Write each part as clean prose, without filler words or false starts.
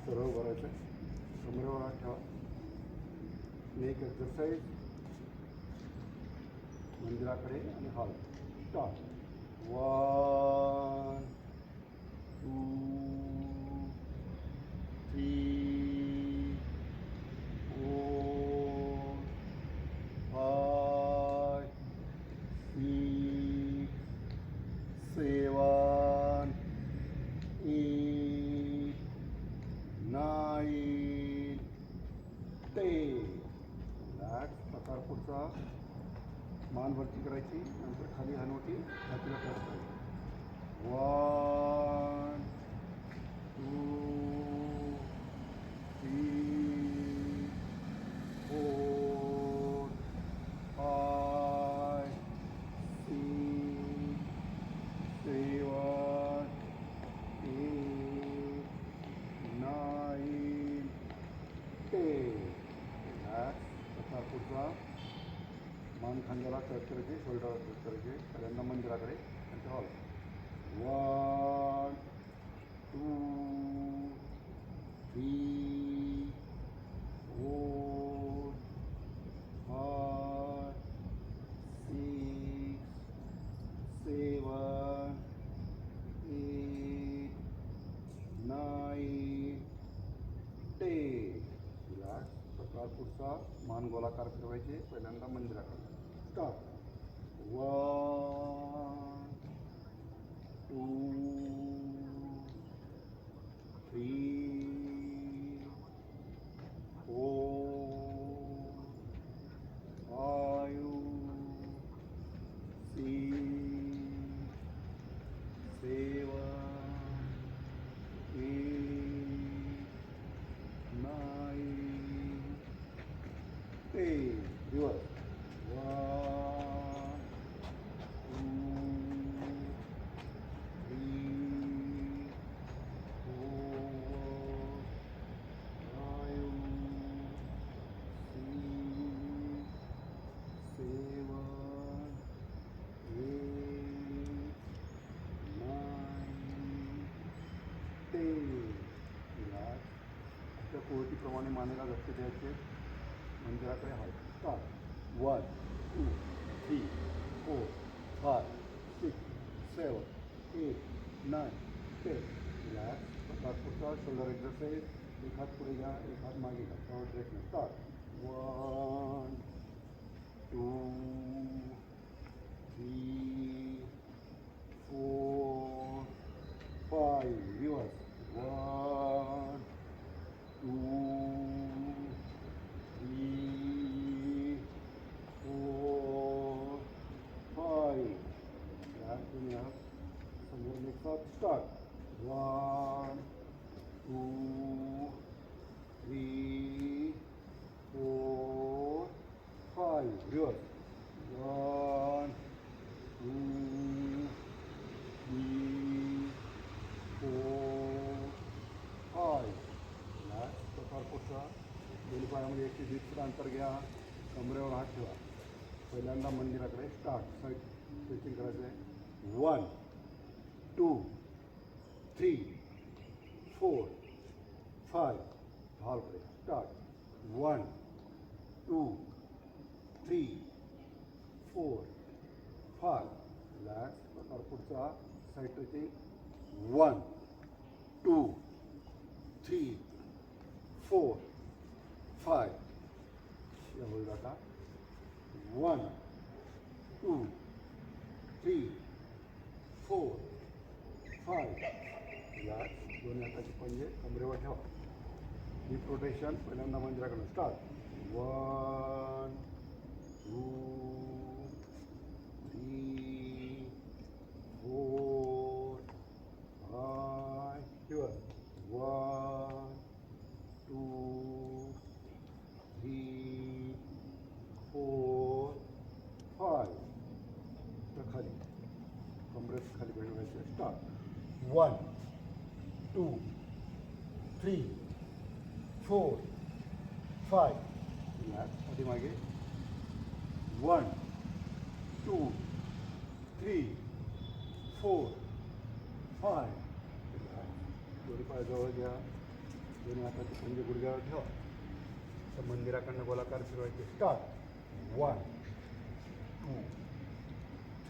सर्व करायचं कमरेवर हात ठेवा. एक एक्सरसाइज मंदिराकडे आणि हॉल. स्टार्ट. 1 2 3 4 5 6 7 8 9 10. रिलॅक्स. प्रकार पुढचा. मान वरती करायची, नंतर खाली हनवटी छातीला प्रेस करायची. 1 2 3 4 5 6 7 8 9 10. रिलॅक्स. प्रकार पुढचा. मान खांद्याला टच करायचे, शोल्डरला टच करायचे. पहिल्यांदा मंदिराकडे आणि हॉल. 1 2 3 4 5 6 7 8 9 10. रिलॅक्स. प्रकार पुढचा. मान गोलाकार फिरवायचे. पहिल्यांदा मंदिराकडे. स्टार्ट. 1 2 3 4 5 6 7 8 9 10. रिवर्स. 1 2 3 4 5 6 7 8 9 10. रिलॅक्स. त्या कोवटीप्रमाणे मानेला धक्के द्यायचे. मंदिराकडे हात. स्टार्ट. 1 2 3 4 5 6 7 8 9 10. रिलॅक्स. प्रकार पुढचा. Shoulder exercise. एक हात पुढे घ्या, एक हात मागे घ्या. Forward direction. स्टार्ट. 1 2 3 4 5. रिवर्स. 1 2 3 4 5. तुम्ही आहात समोर एक साथ. स्टार्ट. 1 2 3 4 5. रिवर्स. 1 2 3 4 5. रिलॅक्स. प्रकार पुढचा. दोन्ही पायामध्ये 120 फूट अंतर घ्या. कमरेवर हात ठेवा. पहिल्यांदा मंदिराकडे. स्टार्ट. साईड स्ट्रेचिंग करायचं आहे. 1 2 3 4 5. हॉलकडे. स्टार्ट. 1 2 3 4 5. रिलॅक्स. प्रकार पुढचा. Side stretching. 1 2 3 4 5. या होईल आता. 1 2 3 4 5. रिलॅक्स. दोन्ही हाताची पंजे कमरेवर ठेवा. Deep rotation. पहिल्यांदा मंदिराकडून. स्टार्ट. 1 2 3 4 5. रिवर्स. 1 2 3 4 5. तर खाली कमरेत खाली भेटवायचं. स्टार्ट. 1 2 3 4 5. Relax. पाठीमागे 1 2 3 4 5. दोन्ही पाय जवळ घ्या. दोन्ही हाताचे पंजे गुडघ्यावर ठेवा. तर मंदिराकडनं गोलाकार फिरवायचे. स्टार्ट. 1 2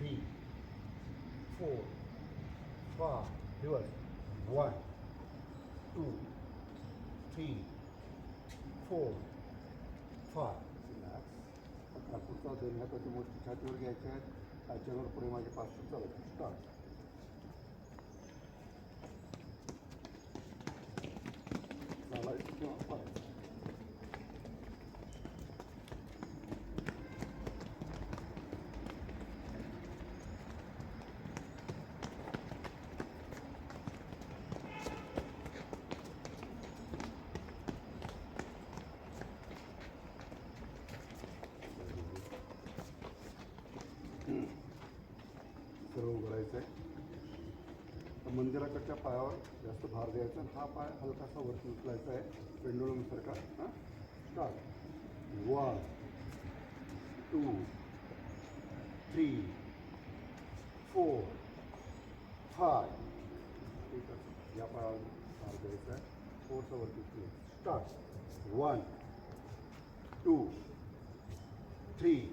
3 4 5. रिवर्स. 1 2 3 4 5. आता पुढचा दोन्ही हाताची मोठी छातीवर घ्यायच्या आहेत. त्याच्यावर पुढे माझे 5 फूट चालत. स्टार्ट. चालायचं किंवा पाय. सर्व उघडायचं आहे. तर मंदिराकडच्या पायावर जास्त भार द्यायचा. हा पाय हलकासा वरती उचलायचा आहे पेंडुलमसारखा. हां स्टार्ट. 1 2 3 4 5. या पायावर भार द्यायचा आहे. थोडंसं वरती उचलायचं. स्टार्ट. 1 2 3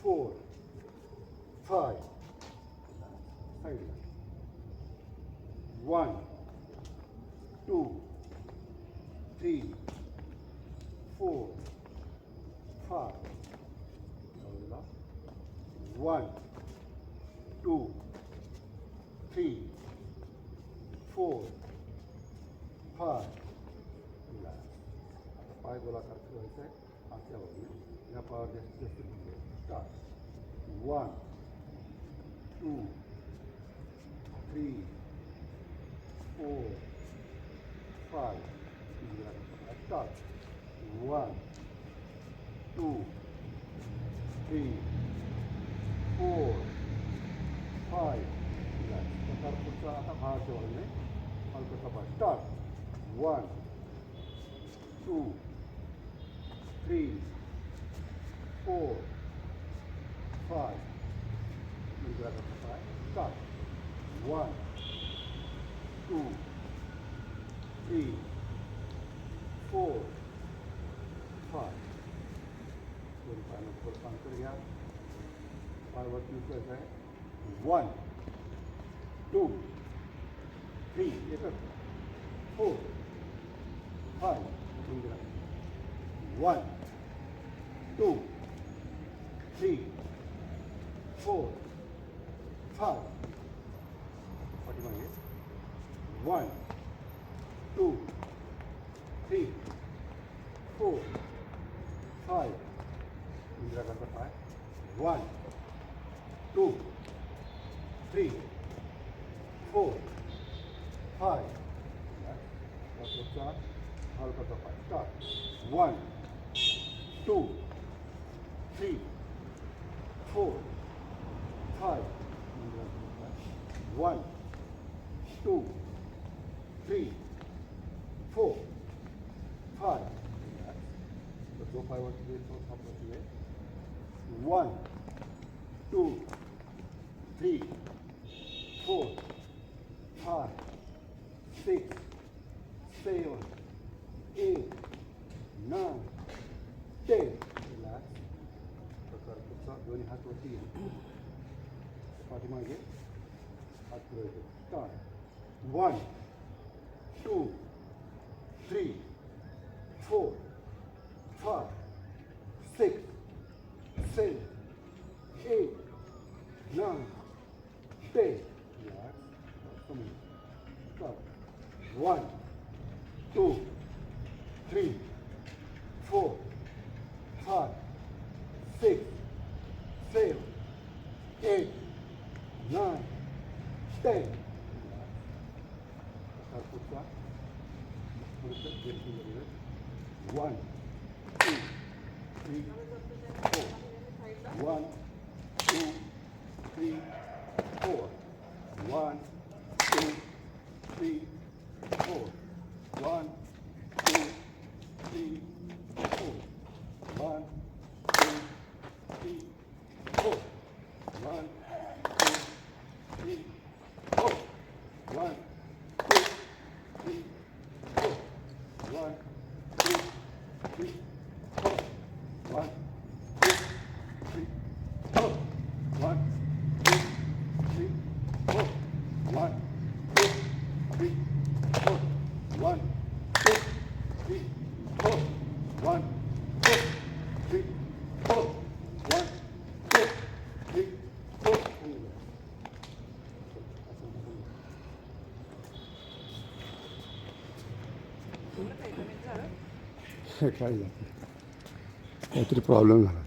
4 5. साईडला 1 2 3 4 5. 1 2 3 4 5. आता पाय गोलाकार फिरवायचा आहे. आतल्या बाजूने या पायावर जास्तीत जास्त स्टार्ट. 1 2 3 4 5. Start. 1 2 3 4 5. प्रकार पुढचा आता भावाच्या वळणे हलकासा पाय. स्टार्ट. 1 2 3 4 5. Start. 1 2 3 4 5. दोन पायानं परत अंतर घ्या. पायवरती उचलायचं आहे. 1 2 3 एकच 4 5. 1 2 3 4 5. पाठीमागे 1 2 3 4 5. इंदिराचा पाय. 1 2 3 4 5. हलकाचा पाय. स्टार्ट. 1 2 3 4 5. 1 2 3 4 5. तर जो पायवरती तो थांबवती आहे. 1 2 3 4 5 6 7 8 9 10. रिलॅक्स. प्रकार पुढचा दोन्ही हात वरती घ्या. पाठीमागे हात फिरवायचे. स्टार्ट. 1 2 3 4 5 6 7 8 9 10. Relax. Start. 1 2 3 4 5 6 7 8 9 10. पुढचा 1 2 3 4. 1 2 3 4. 1 2 3 4. 1 2 3 one two three four one two three four one two three four one two three four काय काहीतरी प्रॉब्लेम झाला